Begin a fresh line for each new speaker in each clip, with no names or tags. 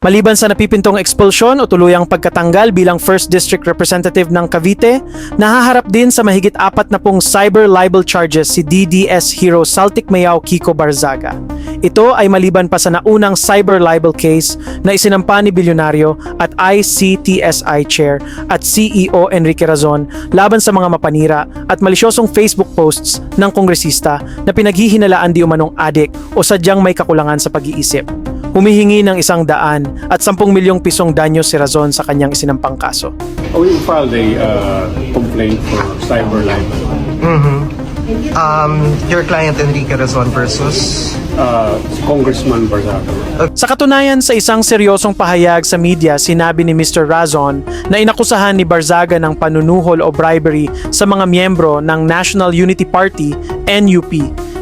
Maliban sa napipintong expulsion o tuluyang pagkatanggal bilang 1st District Representative ng Cavite, nahaharap din sa mahigit 40 cyber libel charges si DDS hero Saltik Mayao Kiko Barzaga. Ito ay maliban pa sa naunang cyber libel case na isinampa ni bilyonaryo at ICTSI Chair at CEO Enrique Razon laban sa mga mapanira at malisyosong Facebook posts ng kongresista na pinaghihinalaan di umanong adik o sadyang may kakulangan sa pag-iisip. Humihingi ng 100 at 10 milyong pisong danyo si Razon sa kanyang isinampang kaso.
We filed a complaint for cyber libel.
Your client Enrique Razon versus
Congressman Barzaga.
Sa katunayan, sa isang seryosong pahayag sa media, sinabi ni Mr. Razon na inakusahan ni Barzaga ng panunuhol o bribery sa mga miyembro ng National Unity Party, NUP,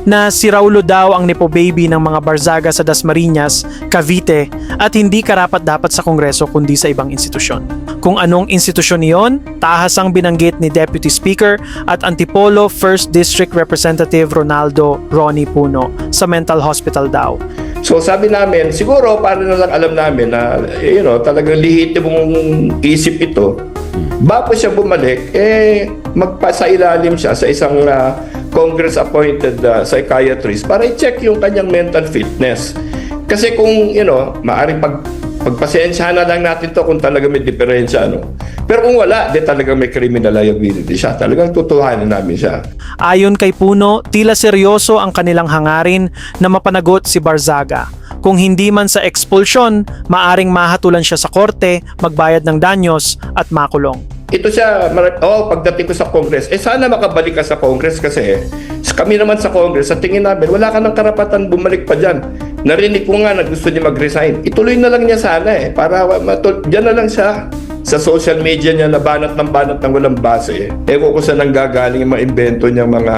na si Raulo daw ang nepo baby ng mga Barzaga sa Dasmariñas, Cavite at hindi karapat-dapat sa Kongreso kundi sa ibang institusyon. Kung anong institusyon iyon, tahasang binanggit ni Deputy Speaker at Antipolo 1st District Representative Ronaldo Ronnie Puno sa mental hospital daw.
So sabi namin, siguro para na lang alam namin na talagang lehitimong isip ito. Bago siya bumalik, magpasailalim siya sa isang Congress-appointed psychiatrist para i-check yung kanyang mental fitness. Kasi kung, maaaring pagpasensyahan na lang natin to kung talaga may diferensya, Pero kung wala, di talaga may criminal liability siya. Talagang tutuhanin namin siya.
Ayon kay Puno, tila seryoso ang kanilang hangarin na mapanagot si Barzaga. Kung hindi man sa expulsion, maaring mahatulan siya sa korte, magbayad ng danyos at makulong.
Ito siya, pagdating ko sa Congress, sana makabalik ka sa Congress kasi kami naman sa Congress, sa tingin namin, wala ka ng karapatan bumalik pa dyan. Narinig ko nga na gusto niya mag-resign. Ituloy na lang niya sana para dyan na lang siya. Sa social media niya, nabanat ng walang base. Ewan ko saan nanggagaling yung mga invento niya, mga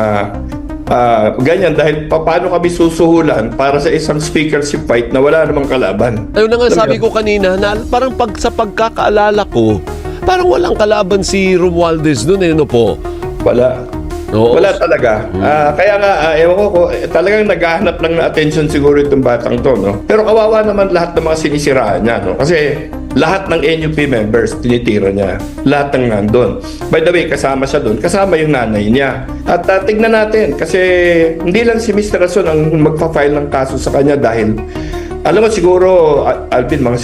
ganyan. Dahil paano kami susuhulan para sa isang speakership fight na wala namang kalaban.
Ayun na nga sabi ko kanina, na parang sa pagkakaalala ko, parang walang kalaban si Romualdez doon po.
Wala.
Oo.
Wala talaga. Kaya nga, ewan ko, talagang naghahanap lang na attention siguro itong batang to, Pero kawawa naman lahat ng mga sinisiraan niya, Kasi lahat ng NUP members, tinitira niya. Lahat ng nandun. By the way, kasama siya doon. Kasama yung nanay niya. At tignan natin, kasi hindi lang si Mr. Razon ang magpa-file ng kaso sa kanya dahil, alam mo siguro, Alvin, mga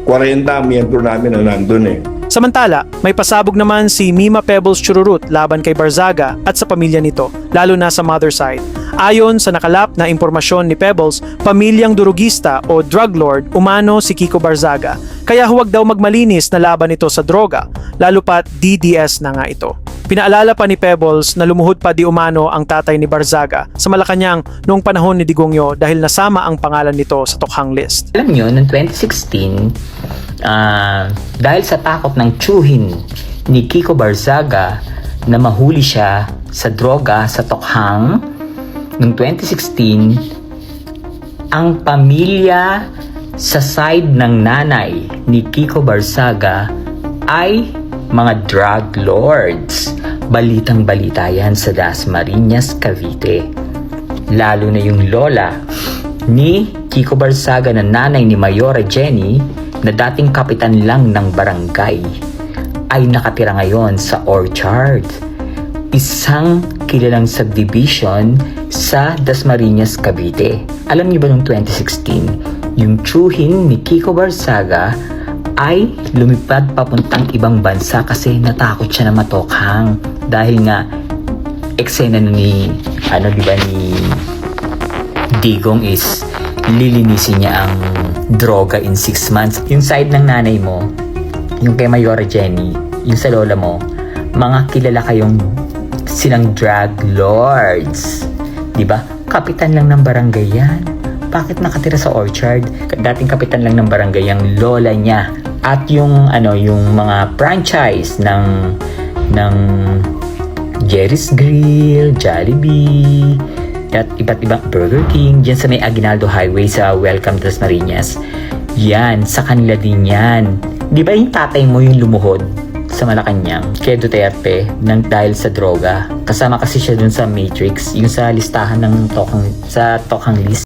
40 miyembro namin na nandun
Samantala, may pasabog naman si Mima Pebbles Chururut laban kay Barzaga at sa pamilya nito, lalo na sa mother side. Ayon sa nakalap na impormasyon ni Pebbles, pamilyang durugista o drug lord umano si Kiko Barzaga, kaya huwag daw magmalinis na laban ito sa droga, lalo pat DDS na nga ito. Pinaalala pa ni Pebbles na lumuhod pa di umano ang tatay ni Barzaga sa Malacanang noong panahon ni Digongyo dahil nasama ang pangalan nito sa tokhang list.
Alam nyo, noong 2016, dahil sa takot ng tsuhin ni Kiko Barzaga na mahuli siya sa droga sa tokhang, noong 2016, ang pamilya sa side ng nanay ni Kiko Barzaga ay mga drug lords. Balitang-balita yan sa Dasmariñas, Cavite. Lalo na yung lola ni Kiko Barzaga na nanay ni Mayora Jenny na dating kapitan lang ng barangay ay nakatira ngayon sa Orchard, isang kilalang subdivision sa Dasmariñas, Cavite. Alam niyo ba noong 2016, yung tsuhin ni Kiko Barzaga ay lumipad papuntang ibang bansa kasi natakot siya na matokhang dahil nga eksena ni ni Digong is lilinisin niya ang droga in 6 months. Yung side ng nanay mo, yung kay Mayora Jenny, yung sa lola mo, mga kilala kayong silang drug lords. Diba? Kapitan lang ng barangay yan. Bakit nakatira sa Orchard? Dating kapitan lang ng barangay ang lola niya. At yung yung mga franchise ng Jerry's Grill, Jollibee, at iba't ibang Burger King dyan sa may Aguinaldo Highway sa Welcome Dasmariñas. Yan, sa kanila din yan. Di ba yung tatay mo yung lumuhod sa Malacanang kay Duterte dahil sa droga? Kasama kasi siya dun sa Matrix, yung sa listahan ng tokhang list.